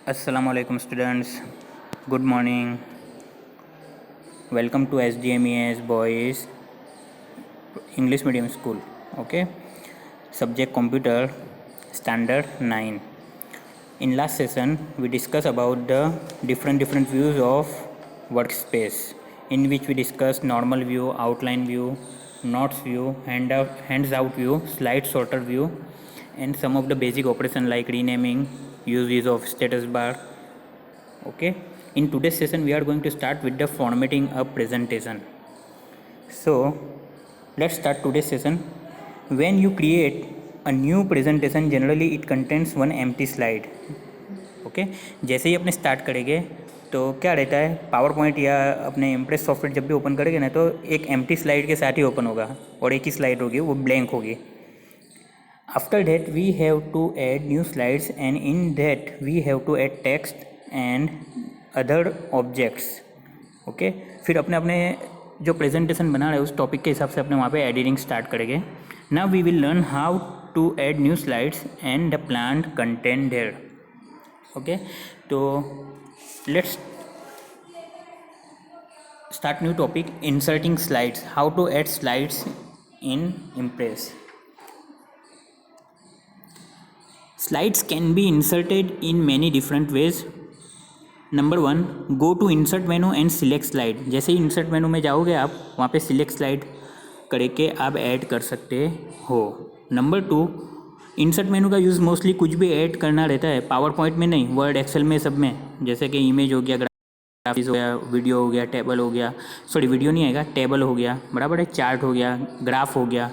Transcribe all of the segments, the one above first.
Assalamualaikum students, good morning. Welcome to SDMES Boys English Medium School. Okay, subject computer, standard 9. In last session we discussed about the different views of workspace, in which we discussed normal view, outline view, notes view, hands out view, slide sorter view, and some of the basic operation like renaming, use of status bar. Okay, in today's session we are going to start with the formatting a presentation. So let's start today's session. When you create a new presentation, generally it contains one empty slide. Okay जैसे ही अपने start करेंगे तो क्या रहता है, power point या अपने impress software जब भी ओपन करेंगे ना, तो एक एम्प्टी स्लाइड के साथ ही ओपन होगा और एक ही स्लाइड होगी, वो ब्लैंक होगी. After that we have to add new slides and in that we have to add text and other objects. Okay, फिर अपने जो प्रेजेंटेशन बना रहे हैं उस टॉपिक के हिसाब से अपने वहाँ पे एडिटिंग स्टार्ट करेंगे. Now we will learn how to add new slides and the planned content there. Okay, तो let's start new topic, inserting slides. How to add slides in Impress. Slides can be inserted in many different ways. Number 1, go to insert menu and select slide. जैसे ही insert मेनू में जाओगे आप, वहाँ पे select slide करके आप add कर सकते हो. नंबर 2, इंसर्ट मेनू का यूज़ मोस्टली कुछ भी ऐड करना रहता है, पावर पॉइंट में नहीं, वर्ड एक्सेल में, सब में. जैसे कि इमेज हो गया, ग्राफिक्स हो गया, वीडियो हो गया, टेबल हो गया, सॉरी वीडियो नहीं आएगा, टेबल हो गया, बराबर है, चार्ट हो गया, ग्राफ हो गया,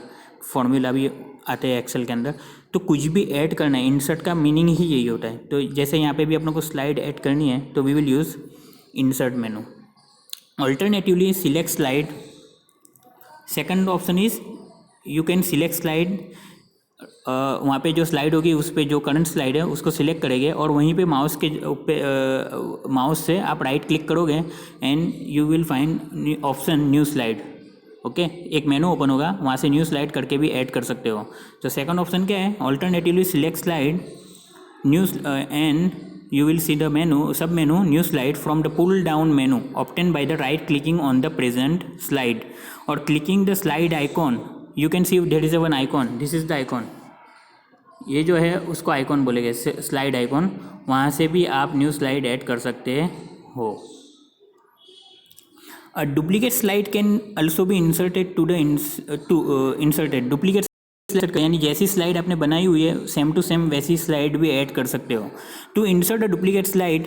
फॉर्मूला भी आते हैं एक्सेल के अंदर. तो कुछ भी ऐड करना है, इंसर्ट का मीनिंग ही यही होता है. तो जैसे यहाँ पे भी अपने को स्लाइड ऐड करनी है तो we will use insert menu. Alternatively select slide. Second option is you can select slide. वहाँ पे जो स्लाइड होगी उस पर जो करंट स्लाइड है उसको सिलेक्ट करेंगे और वहीं पे माउस से आप राइट क्लिक करोगे and you will find option new slide. Okay, एक मेनू ओपन होगा, वहाँ से न्यू स्लाइड करके भी ऐड कर सकते हो. तो सेकंड ऑप्शन क्या है, alternatively select slide new and you will see the menu, sub menu, new slide from the pull down menu obtained by the right clicking on the present slide or clicking the slide icon. You can see there is a one icon, this is the icon. ये जो है उसको icon बोलेंगे, slide icon. वहाँ से भी आप new slide add कर सकते हो. A duplicate slide can also be inserted to the inserted duplicate slide, यानी जैसी स्लाइड आपने बनाई हुई है सेम टू सेम वैसी स्लाइड भी ऐड कर सकते हो. To insert a duplicate slide,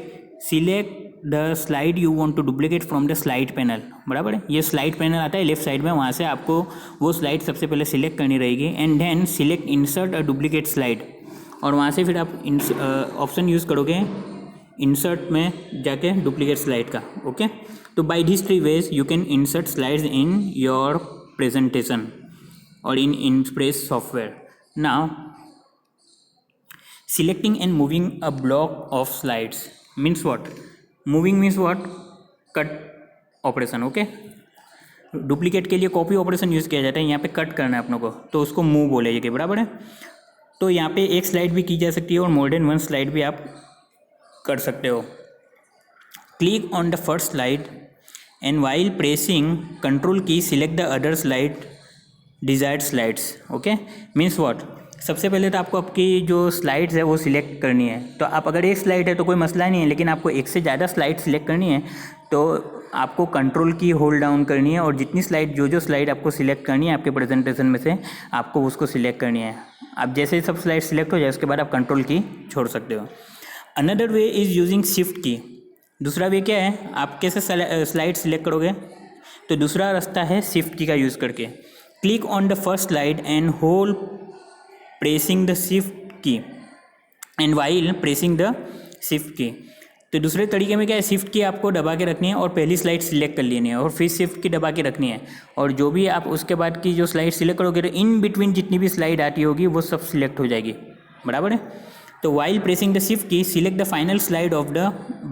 select the slide you want to duplicate from the slide panel. बराबर है, ये स्लाइड पैनल आता है लेफ्ट साइड में, वहाँ से आपको वो स्लाइड सबसे पहले सिलेक्ट करनी रहेगी and then select insert a duplicate slide. और वहाँ से फिर आप ऑप्शन यूज़ करोगे इंसर्ट में जाके डुप्लीकेट स्लाइड का. ओके, तो by this 3 ways you can insert slides in your presentation or in Impress software. Now selecting and moving a block of slides means what? Moving means what? Cut operation. Okay, duplicate के लिए copy operation use किया जाता है, यहाँ पे cut करना है अपनों को, तो उसको मूव बोलेंगे. बराबर है, तो यहाँ पे एक स्लाइड भी की जा सकती है और मोर देन वन स्लाइड भी आप कर सकते हो. Click on the first slide and while pressing control key select the other slide desired slides. Okay, means what? सबसे पहले तो आपको आपकी जो स्लाइड्स है वो सिलेक्ट करनी है. तो आप अगर एक स्लाइड है तो कोई मसला नहीं है, लेकिन आपको एक से ज़्यादा स्लाइड सिलेक्ट करनी है तो आपको कंट्रोल की होल्ड डाउन करनी है और जितनी स्लाइड जो स्लाइड आपको सिलेक्ट करनी है आपके प्रेजेंटेशन में से आपको उसको सिलेक्ट करनी है. आप जैसे ही सब स्लाइड सिलेक्ट हो जाए उसके बाद आप कंट्रोल की छोड़ सकते हो. Another way is using shift की. दूसरा वे क्या है, आप कैसे स्लाइड सिलेक्ट करोगे, तो दूसरा रास्ता है शिफ्ट की का यूज़ करके. Click on the first slide and hold pressing the shift key and while pressing the shift key. तो दूसरे तरीके में क्या है, शिफ्ट की आपको दबा के रखनी है और पहली स्लाइड सिलेक्ट कर लेनी है और फिर शिफ्ट की दबा के रखनी है, और जो भी आप उसके बाद की जो स्लाइड सिलेक्ट करोगे तो इन बिटवीन जितनी भी स्लाइड आती होगी वो सब सिलेक्ट हो जाएगी. बराबर है, तो while pressing the shift key select the final slide of the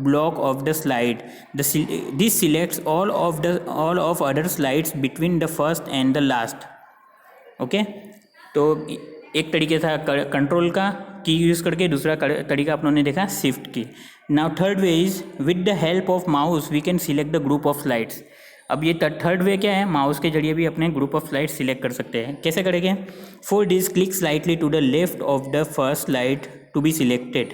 block of the slide. This selects all of other slides between the first and the last. Okay, तो एक तरीके था कंट्रोल का की यूज़ करके, दूसरा तरीका अपनों ने देखा शिफ्ट की. Now third way is with the help of mouse we can select the group of slides. अब ये थर्ड वे क्या है, माउस के जरिए भी अपने ग्रुप ऑफ स्लाइड्स सिलेक्ट कर सकते हैं। कैसे करेंगे? For this click slightly to the left of the first slide to be selected.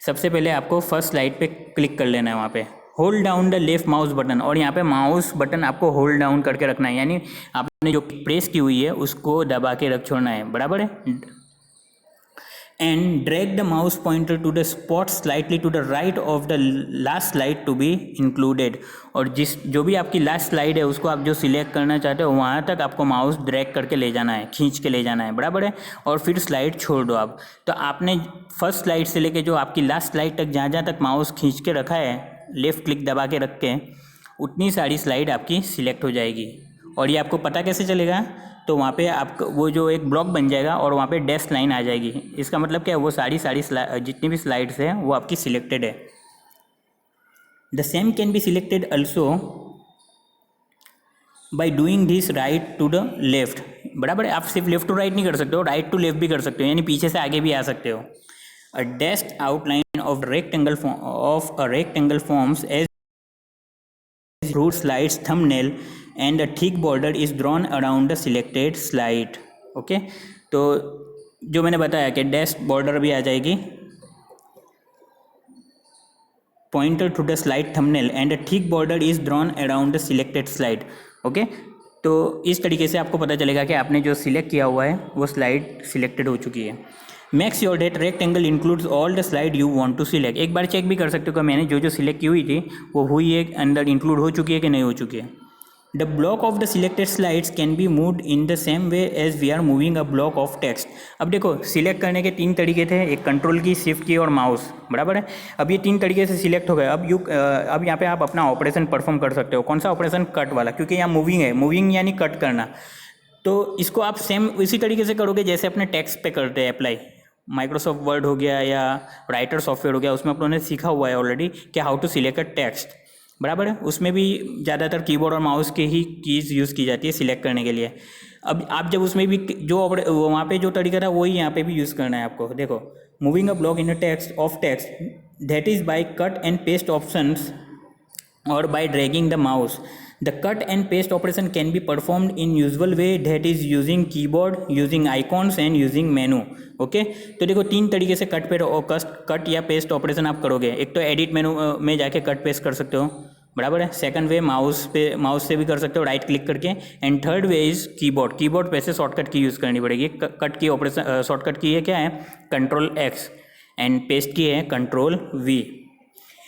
सबसे पहले आपको फर्स्ट स्लाइड पे क्लिक कर लेना है, वहाँ पे hold down the left mouse button, और यहाँ पे माउस बटन आपको होल्ड डाउन करके रखना है, यानी आपने जो प्रेस की हुई है उसको दबा के रख छोड़ना है, बराबर है। And drag the mouse pointer to the spot slightly to the right of the last slide to be included. और जो भी आपकी लास्ट स्लाइड है उसको आप जो सिलेक्ट करना चाहते हो वहाँ तक आपको माउस ड्रैग करके ले जाना है, खींच के ले जाना है, बराबर है। और फिर स्लाइड छोड़ दो आप। तो आपने फर्स्ट स्लाइड से लेके जो आपकी लास्ट स्लाइड तक जहाँ जहाँ तक माउस खींच के रखा है, लेफ़्ट क्लिक दबा के रख के, उतनी सारी स्लाइड आपकी सिलेक्ट हो जाएगी। और ये आपको पता कैसे चलेगा? तो वहाँ पे आपको वो जो एक ब्लॉक बन जाएगा और वहाँ पे डैश लाइन आ जाएगी। इसका मतलब क्या है? वो सारी जितनी भी स्लाइड्स हैं वो आपकी सिलेक्टेड है। The same can be selected also by doing this right to the left, बराबर है। आप सिर्फ लेफ्ट टू राइट नहीं कर सकते हो, राइट टू लेफ्ट भी कर सकते हो, यानी पीछे से आगे भी आ सकते हो। A dashed outline of rectangle forms as root slides thumbnail and a thick border is drawn around the selected slide। Okay, तो जो मैंने बताया कि डैश बॉर्डर भी आ जाएगी, pointer to the slide thumbnail and a thick border is drawn around the selected slide। Okay, तो इस तरीके से आपको पता चलेगा कि आपने जो सिलेक्ट किया हुआ है वो स्लाइड सिलेक्टेड हो चुकी है। Make sure that rectangle includes all the slide you want to select. एक बार चेक भी कर सकते हो कि मैंने जो सिलेक्ट की हुई थी वो हुई है, अंदर इंक्लूड हो चुकी है कि नहीं हो चुकी है। The block of the selected slides can be moved in the same way as we are moving a block of text. अब देखो, सिलेक्ट करने के 3 तरीके थे, एक कंट्रोल की, शिफ्ट की और माउस, बराबर है। अब ये 3 तरीके से सिलेक्ट हो गए। अब यहाँ पे आप अपना ऑपरेशन परफॉर्म कर सकते हो। कौन सा ऑपरेशन? कट वाला, क्योंकि यहाँ मूविंग है, मूविंग यानी कट करना। तो इसको आप सेम इसी तरीके से करोगे जैसे अपने टेक्स्ट पे करते हैं अप्लाई। माइक्रोसॉफ्ट वर्ड हो गया या राइटर सॉफ्टवेयर हो गया, उसमें अपनों ने सीखा हुआ है ऑलरेडी कि how to select a text, बराबर है। उसमें भी ज़्यादातर कीबोर्ड और माउस के ही कीज़ यूज़ की जाती है सिलेक्ट करने के लिए। अब आप जब उसमें भी जो वहाँ पे जो तरीका था वही यहाँ पे भी यूज़ करना है आपको। देखो, moving a block in a text of text that is by cut and paste options or by dragging the mouse. The cut and paste operation can be performed in usual way, that is using keyboard, using icons and using menu। Okay, तो देखो 3 तरीके से cut या paste operation आप करोगे। एक तो edit मेनू में जाके कट पेस्ट कर सकते हो, बराबर है। सेकंड वे माउस से भी कर सकते हो, राइट क्लिक करके। And third way is keyboard पे से शॉर्टकट की यूज़ करनी पड़ेगी। कट की ऑपरेशन शॉर्टकट की है क्या है? Ctrl+X, एंड पेस्ट की है Ctrl+V।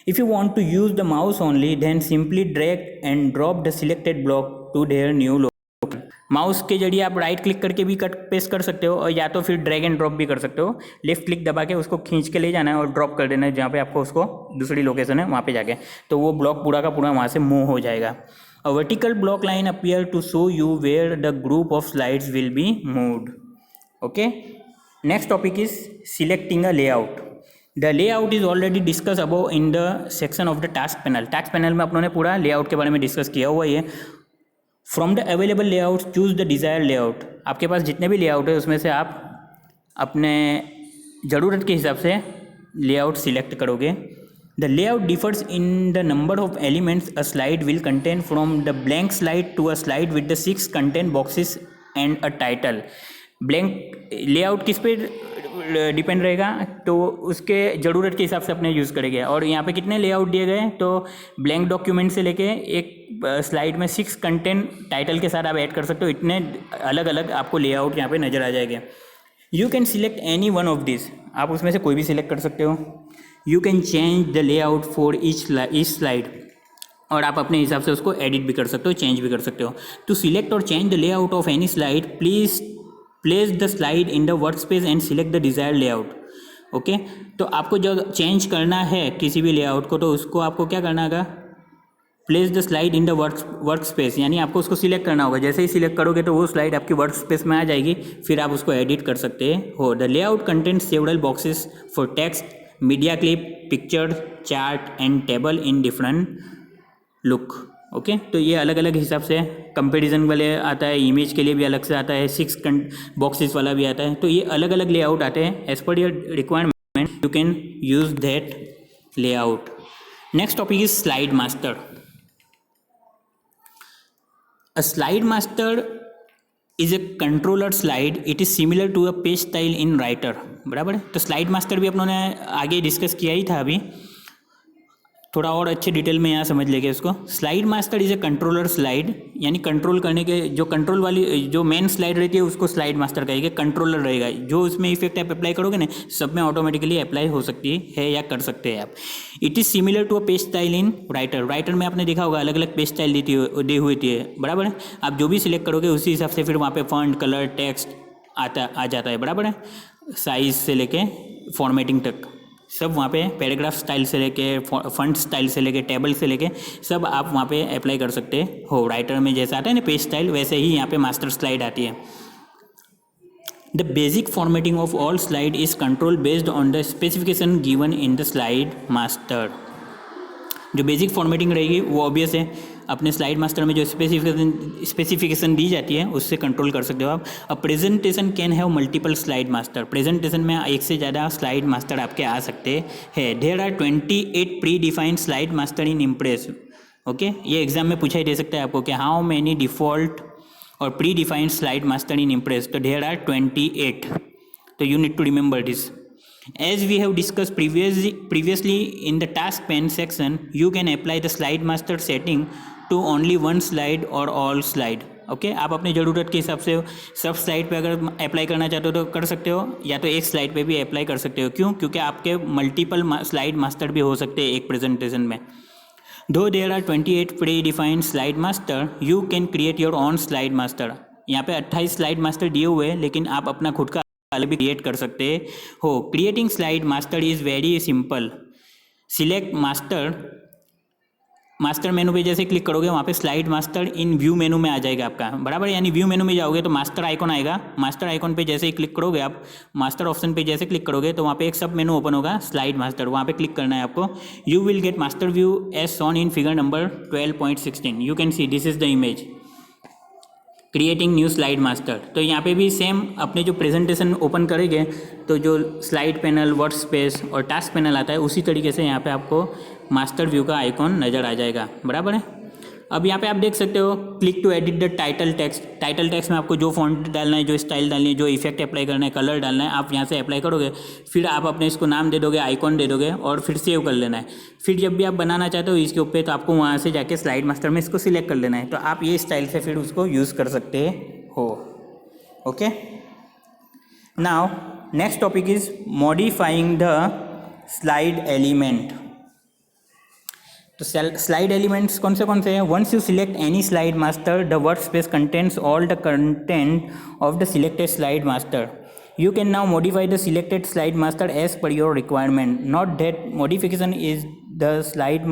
If you want to use the mouse only, then simply drag and drop the selected block to their new location। Mouse के जरिए आप राइट क्लिक करके भी कट पेस्ट कर सकते हो, और या तो फिर ड्रैग एंड ड्रॉप भी कर सकते हो। लेफ्ट क्लिक दबा के उसको खींच के ले जाना है और ड्रॉप कर देना है जहाँ पे आपको उसको दूसरी लोकेशन है वहाँ पे जाके, तो वो ब्लॉक पूरा का पूरा वहाँ से मूव हो जाएगा। A vertical block line appear to show you where the group of slides will be moved. Okay, next topic is selecting a layout. The layout is already discuss above in the section of the task panel. Task panel में अपनों ने पूरा layout के बारे में discuss किया हुआ है। From the available layout choose the desire layout. आपके पास जितने भी लेआउट है उसमें से आप अपने ज़रूरत के हिसाब से लेआउट सिलेक्ट करोगे। The layout differs in the number of elements a slide will contain from the blank slide to a slide with the 6 content boxes and a title. Blank layout किस पे डिपेंड रहेगा? तो उसके ज़रूरत के हिसाब से अपने यूज़ करेंगे। और यहाँ पे कितने लेआउट दिए गए? तो ब्लैंक डॉक्यूमेंट से लेके एक स्लाइड में 6 कंटेंट टाइटल के साथ आप ऐड कर सकते हो। इतने अलग अलग आपको लेआउट यहाँ पे नज़र आ जाएंगे। You can select any one of this. आप उसमें से कोई भी सिलेक्ट कर सकते हो। You can change the layout for each slide, और आप अपने हिसाब से उसको एडिट भी कर सकते हो, चेंज भी कर सकते हो। टू सिलेक्ट और change the layout of any slide please place the slide in the work space and select the desired layout. Okay, तो आपको जब चेंज करना है किसी भी लेआउट को तो उसको आपको क्या करना होगा? Place the slide in the work space, यानी आपको उसको सिलेक्ट करना होगा। जैसे ही सिलेक्ट करोगे तो वो स्लाइड आपकी वर्क स्पेस में आ जाएगी, फिर आप उसको एडिट कर सकते हो। The layout contents several boxes for text, media clip, picture, chart and table in different look. Okay, तो ये अलग अलग हिसाब से कंपैरिजन वाले आता है, इमेज के लिए भी अलग से आता है, 6 बॉक्सेस वाला भी आता है। तो ये अलग अलग लेआउट आते हैं। As per your requirement you can use that layout. Next topic is slide master. A slide master is a controller slide. It is similar to a page style in writer. बराबर है. तो slide master भी अपनों ने आगे discuss किया ही था अभी, थोड़ा और अच्छे डिटेल में यहाँ समझ लेंगे इसको. Slide master is a controller slide, यानी कंट्रोल करने के जो कंट्रोल वाली जो मेन स्लाइड रहती है उसको स्लाइड मास्टर कहेंगे. कंट्रोलर रहेगा जो उसमें इफेक्ट आप अप्लाई करोगे ना, सब में ऑटोमेटिकली अप्लाई हो सकती है या कर सकते हैं आप. It is similar to a page style in Writer. Writer में आपने देखा होगा अलग अलग पेज स्टाइल दी हुई थी, बराबर है. आप जो भी सिलेक्ट करोगे उसी हिसाब से फिर वहाँ पे फॉन्ट, कलर, टेक्स्ट आ जाता है, बराबर है. साइज से लेके फॉर्मेटिंग तक सब वहाँ पे, पैराग्राफ स्टाइल से लेके फंट स्टाइल से लेके टेबल से लेके सब आप वहाँ पे अप्लाई कर सकते हो. राइटर में जैसा आता है ना पेज स्टाइल, वैसे ही यहाँ पे मास्टर स्लाइड आती है. The basic formatting of all slide is control based on the specification given in the slide master. जो बेसिक फॉर्मेटिंग रहेगी वो ऑब्वियस है, अपने स्लाइड मास्टर में जो स्पेसिफिकेशन दी जाती है उससे कंट्रोल कर सकते हो आप. A presentation can have multiple slide master. Presentation में एक से ज़्यादा स्लाइड मास्टर आपके आ सकते हैं. There are 28 predefined slide master in Impress. Okay, ये एग्जाम में पूछा ही दे सकता है आपको कि हाउ मैनी डिफ़ॉल्ट और predefined slide master in Impress. तो देयर आर 28. तो you need to remember this. As we have discussed previously in the task pane section, you can apply the slide master setting to only one slide or all slide. Okay, आप अपनी ज़रूरत के हिसाब से सब slide पे अगर apply करना चाहते हो तो कर सकते हो, या तो एक स्लाइड पे भी अप्लाई कर सकते हो. क्यों? क्योंकि आपके मल्टीपल स्लाइड मास्टर भी हो सकते हैं एक प्रेजेंटेशन में. Though there are 28 pre-defined slide master, you can create your own slide master. यहाँ पे 28 स्लाइड मास्टर दिए हुए हैं, लेकिन आप अपना खुद का अलग भी क्रिएट कर सकते हो. Creating slide master is very simple. Select master मेनू पे जैसे क्लिक करोगे वहाँ पे स्लाइड मास्टर इन व्यू मेनू में आ जाएगा आपका, बराबर. यानी व्यू मेनू में जाओगे तो मास्टर आइकॉन आएगा. मास्टर आइकॉन पे जैसे ही क्लिक करोगे आप, मास्टर ऑप्शन पे जैसे क्लिक करोगे तो वहाँ पे एक सब मेनू ओपन होगा, स्लाइड मास्टर. वहाँ पे क्लिक करना है आपको. You will get master view as shown in figure number 12.16. You can see this is the image. Creating new slide master. तो यहाँ पे भी सेम अपने जो प्रेजेंटेशन ओपन करेंगे तो जो स्लाइड पैनल, वर्क स्पेस और टास्क पैनल आता है उसी तरीके से यहाँ पे आपको मास्टर व्यू का आइकॉन नज़र आ जाएगा, बराबर है. अब यहाँ पे आप देख सकते हो click to edit the title text. Title text में आपको जो फॉन्ट डालना है, जो स्टाइल डालनी है, जो इफेक्ट अप्लाई करना है, कलर डालना है, आप यहाँ से अप्लाई करोगे. फिर आप अपने इसको नाम दे दोगे, आइकॉन दे दोगे और फिर सेव कर लेना है. फिर जब भी आप बनाना चाहते हो इसके ऊपर तो आपको वहाँ से जाके स्लाइड मास्टर में इसको सिलेक्ट कर लेना है. तो आप ये स्टाइल से फिर उसको यूज़ कर सकते हो. Okay, now next topic is modifying the slide element. तो स्लाइड एलिमेंट्स कौन से हैं? Once you select any slide master, the work space contents all the content of the selected slide master. You can now modify the selected slide master as per your requirement. Note that modification in the slide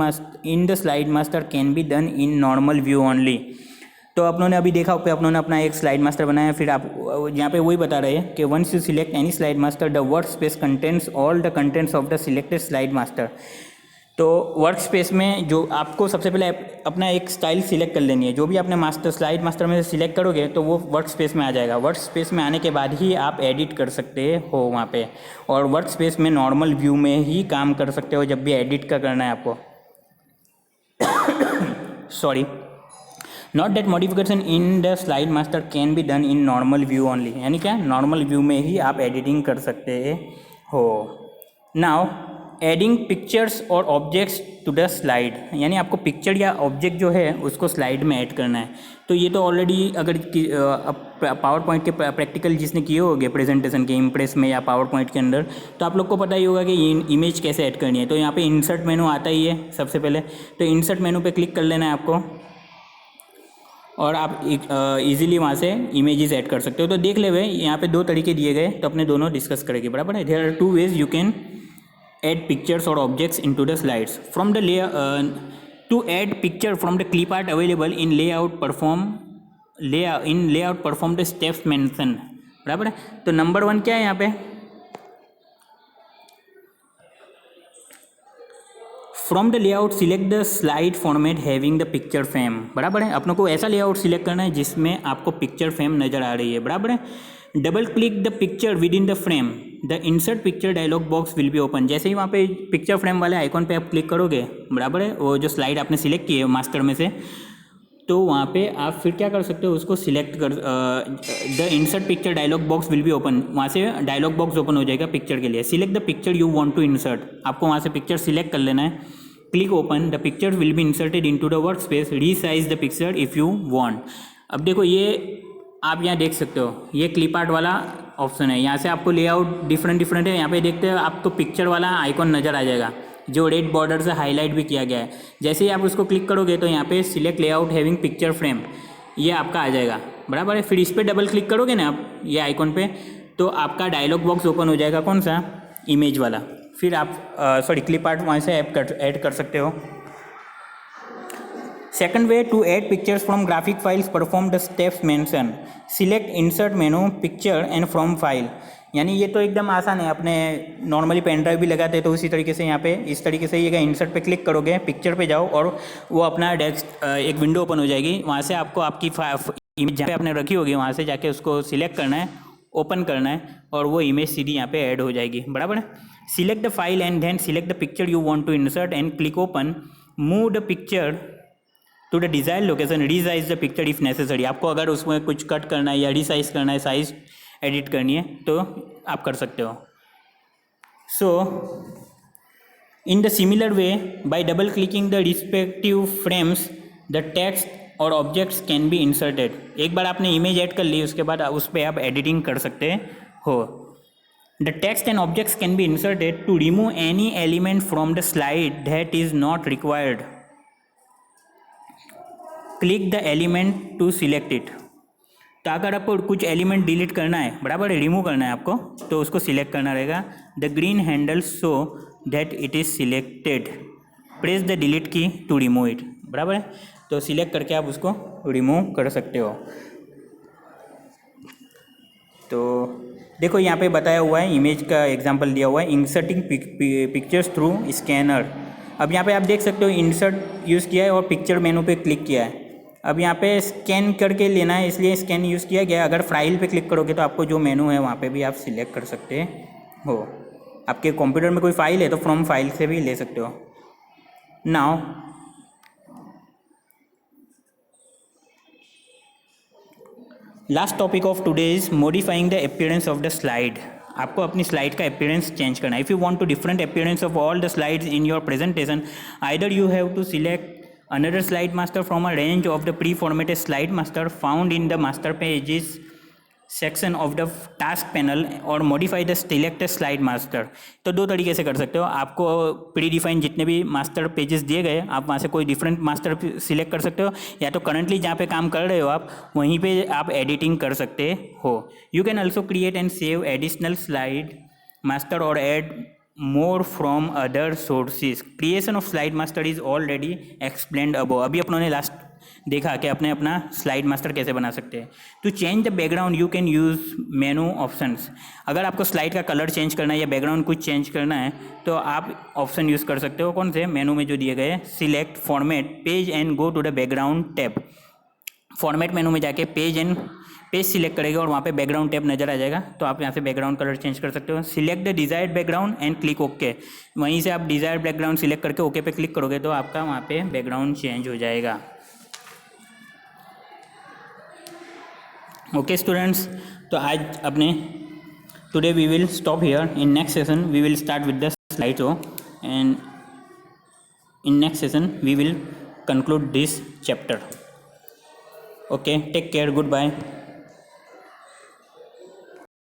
master can be done in normal view only. तो अपनों ने अभी देखा पे अपनों ने अपना एक स्लाइड मास्टर बनाया. फिर आप यहाँ पे वही बता रहे हैं कि once you select any slide master, the work space contents all the contents of the selected slide master. तो वर्क स्पेस में जो आपको सबसे पहले अपना एक स्टाइल सिलेक्ट कर लेनी है. जो भी आपने स्लाइड मास्टर में से सिलेक्ट करोगे तो वो वर्क स्पेस में आ जाएगा. वर्क स्पेस में आने के बाद ही आप एडिट कर सकते हो वहाँ पे, और वर्क स्पेस में नॉर्मल व्यू में ही काम कर सकते हो जब भी एडिट का करना है आपको. Sorry, not that modification in the slide master can be done in normal view only. यानी क्या, नॉर्मल व्यू में ही आप एडिटिंग कर सकते हो. नाउ एडिंग पिक्चर्स और ऑब्जेक्ट्स टू द स्लाइड. यानी आपको पिक्चर या ऑब्जेक्ट जो है उसको स्लाइड में ऐड करना है. तो ये तो ऑलरेडी अगर पावर पॉइंट के प्रैक्टिकल जिसने किए होंगे प्रेजेंटेशन के इम्प्रेस में या पावर पॉइंट के अंदर, तो आप लोग को पता ही होगा कि इमेज कैसे ऐड करनी है. तो यहाँ पे इंसर्ट मेनू आता ही है सबसे पहले. तो इंसर्ट मेनू पे क्लिक कर लेना है आपको और आप इजीली वहाँ से इमेजेस ऐड कर सकते हो. तो देख ले हुए यहाँ पे 2 तरीके दिए गए, तो अपने दोनों डिस्कस करेंगे, बराबर है. There are 2 ways you can add pictures or objects into the slides. From the to add picture from the clip art available in layout perform the steps mentioned, बराबर है. तो नंबर 1 क्या है यहाँ पे? From the layout select the slide format having the picture frame, बराबर है. अपनों को ऐसा लेआउट सिलेक्ट करना है जिसमें आपको पिक्चर फ्रेम नज़र आ रही है, बराबर है. Double click the picture within the frame. The insert picture dialog box will be open. जैसे ही वहाँ पे पिक्चर फ्रेम वाले आइकॉन पे आप क्लिक करोगे, बराबर है, वो जो स्लाइड आपने सिलेक्ट की है मास्टर में से, तो वहाँ पे आप फिर क्या कर सकते हो, उसको सिलेक्ट कर, the insert picture dialog box will be open, वहाँ से डायलॉग बॉक्स ओपन हो जाएगा पिक्चर के लिए। Select the picture you want to insert, आपको वहाँ से पिक्चर सिलेक्ट कर लेना है। Click open, the picture will be inserted into the work space, resize the picture if you want. अब देखो ये आप यहाँ देख सकते हो, ये क्लिप आर्ट वाला ऑप्शन है, यहाँ से आपको लेआउट डिफरेंट है। यहाँ पे देखते हो आपको पिक्चर वाला आइकॉन नज़र आ जाएगा जो रेड बॉर्डर से हाईलाइट भी किया गया है। जैसे ही आप उसको क्लिक करोगे तो यहाँ पे select layout having picture frame, ये आपका आ जाएगा, बराबर है। फिर इस पर डबल क्लिक करोगे ना आप ये आइकॉन पे, तो आपका डायलॉग बॉक्स ओपन हो जाएगा, कौन सा, इमेज वाला। फिर आप क्लिप आर्ट वहाँ से ऐड कर सकते हो। Second way to add pictures from graphic files, perform the steps mention, select insert menu picture and from file. यानी ये तो एकदम आसान है, अपने नॉर्मली पेन ड्राइव भी लगाते हैं तो उसी तरीके से यहाँ पे इस तरीके से ये इंसर्ट पे क्लिक करोगे, पिक्चर पे जाओ और वो अपना डेस्क एक विंडो ओपन हो जाएगी। वहाँ से आपको आपकी इमेज जहाँ पे आपने रखी होगी वहाँ से जाके उसको सिलेक्ट करना है, ओपन करना है और वो इमेज सीधी यहाँ पे ऐड हो जाएगी, बराबर है। Select the file and then select the picture you want to insert and click open, move the picture to the desired location, resize the picture if necessary. आपको अगर उसमें कुछ कट करना है या रीसाइज करना है, साइज एडिट करनी है तो आप कर सकते हो। So in the similar way by double clicking the respective frames the text or objects can be inserted. एक बार आपने इमेज ऐड कर ली, उसके बाद उस पर आप एडिटिंग कर सकते हो। The text and objects can be inserted to remove any element from the slide that is not required, click the element to select it. तो अगर आपको कुछ एलिमेंट डिलीट करना है, बराबर है, रिमूव करना है आपको, तो उसको सिलेक्ट करना रहेगा। The green handle so that it is selected, press the delete की टू रिमूव इट, बराबर है। तो सिलेक्ट करके आप उसको रिमूव कर सकते हो। तो देखो यहाँ पे बताया हुआ है, इमेज का एग्जांपल दिया हुआ है, इंसर्टिंग पिक्चर्स थ्रू स्कैनर। अब यहाँ पे आप देख सकते हो इंसर्ट यूज़ किया है और पिक्चर मेनू पे क्लिक किया है। अब यहाँ पे स्कैन करके लेना है, इसलिए स्कैन यूज़ किया गया। अगर फाइल पे क्लिक करोगे तो आपको जो मेनू है वहाँ पे भी आप सिलेक्ट कर सकते हो। आपके कंप्यूटर में कोई फाइल है तो फ्रॉम फाइल से भी ले सकते हो। Now last topic of today is modifying the appearance of the slide. आपको अपनी स्लाइड का अपीयरेंस चेंज करना है। If you want to different appearance of all the slides in your presentation, either you have to select another slide master from a range of the pre-formatted slide master found in the master pages section of the task panel or modify the selected slide master। तो दो तरीके से कर सकते हो। आपको pre define जितने भी मास्टर पेजेस दिए गए, आप वहाँ से कोई डिफरेंट मास्टर सिलेक्ट कर सकते हो, या तो करंटली जहाँ पे काम कर रहे हो आप वहीं पे आप एडिटिंग कर सकते हो। You can also create and save additional slide master or add more from other sources. Creation of slide master is already explained above. अभी अपनों ने लास्ट देखा कि अपने अपना स्लाइड मास्टर कैसे बना सकते हैं। To change the background you can use menu options. अगर आपको स्लाइड का कलर चेंज करना है या बैकग्राउंड कुछ चेंज करना है तो आप ऑप्शन यूज़ कर सकते हो। कौन से मेनू में जो दिए गए, select format page and go to the background tab. Format menu में जाके पेज सिलेक्ट करेगा और वहाँ पे बैकग्राउंड टैब नजर आ जाएगा, तो आप यहाँ से बैकग्राउंड कलर चेंज कर सकते हो। Select the desired background and click okay. वहीं से आप डिजायर्ड बैकग्राउंड सिलेक्ट करके ओके पे क्लिक करोगे तो आपका वहाँ पे बैकग्राउंड चेंज हो जाएगा। ओके स्टूडेंट्स, तो आज अपने today we will stop here. In next session we will start with the slide show and in next session we will conclude this chapter. Okay, take care, goodbye.